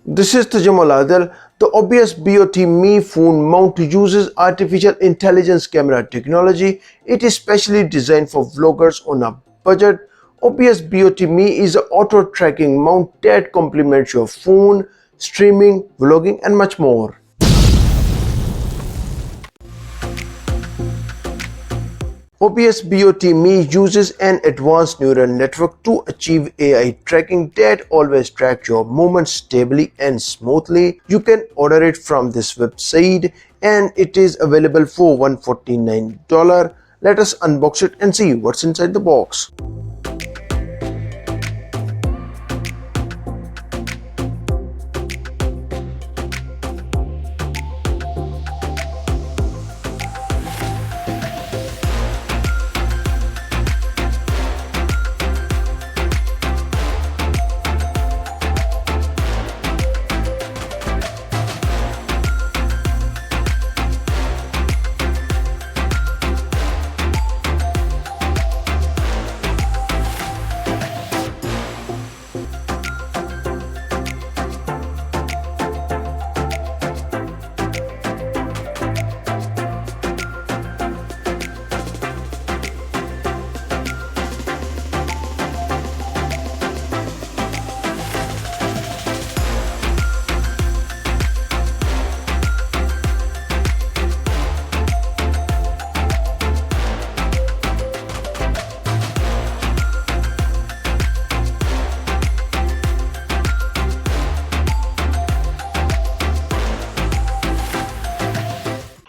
This is the Gimbal. The OBSBOT Me phone mount uses artificial intelligence camera technology. It is specially designed for vloggers on a budget. OBSBOT Me is an auto tracking mount that complements your phone, streaming, vlogging and much more. OBSBOT Me uses an advanced neural network to achieve AI tracking that always tracks your movements stably and smoothly. You can order it from this website and it is available for $149. Let us unbox it and see what's inside the box.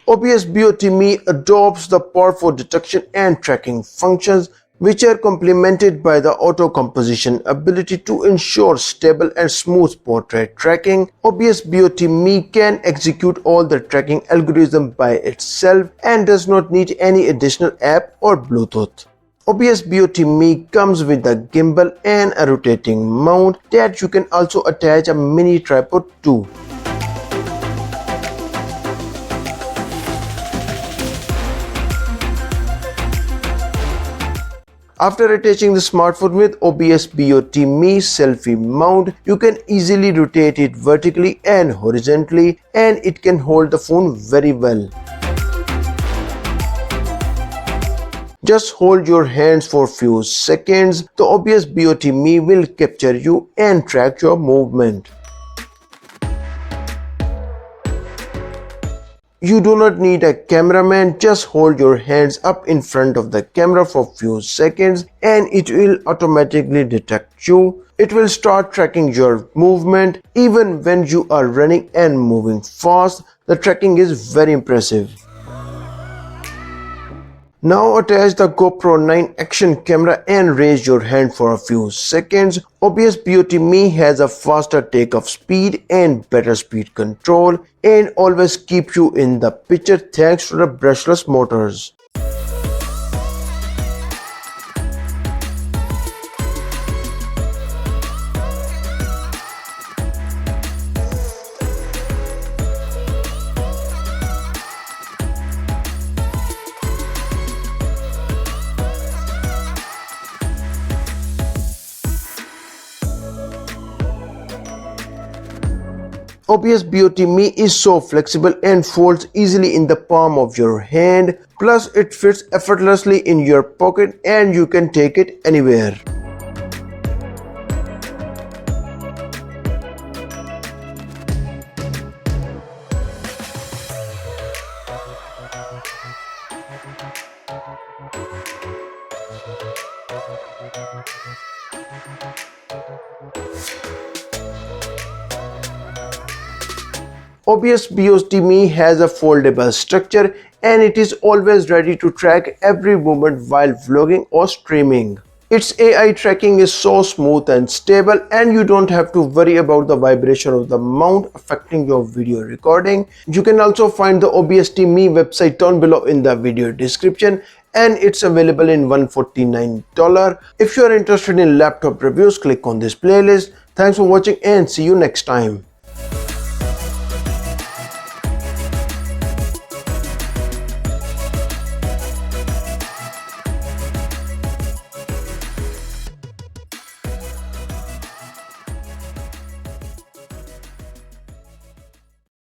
OBSBOT Me adopts the powerful detection and tracking functions which are complemented by the auto composition ability to ensure stable and smooth portrait tracking. OBSBOT Me can execute all the tracking algorithm by itself and does not need any additional app or Bluetooth. OBSBOT Me comes with a gimbal and a rotating mount that you can also attach a mini tripod to. After attaching the smartphone with OBSBOT Me Selfie mount, you can easily rotate it vertically and horizontally and it can hold the phone very well. Just hold your hands for a few seconds. The OBSBOT Me will capture you and track your movement. You do not need a cameraman, just hold your hands up in front of the camera for a few seconds and it will automatically detect you. It will start tracking your movement even when you are running and moving fast. The tracking is very impressive. Now attach the GoPro 9 action camera and raise your hand for a few seconds. OBSBOT Me has a faster takeoff speed and better speed control and always keep you in the picture thanks to the brushless motors. OBSBOT Me is so flexible and folds easily in the palm of your hand. Plus it fits effortlessly in your pocket and you can take it anywhere. OBSBOT Me has a foldable structure and it is always ready to track every movement while vlogging or streaming. Its AI tracking is so smooth and stable and you don't have to worry about the vibration of the mount affecting your video recording. You can also find the OBSBOT Me website down below in the video description and it's available in $149. If you are interested in laptop reviews, click on this playlist. Thanks for watching and see you next time.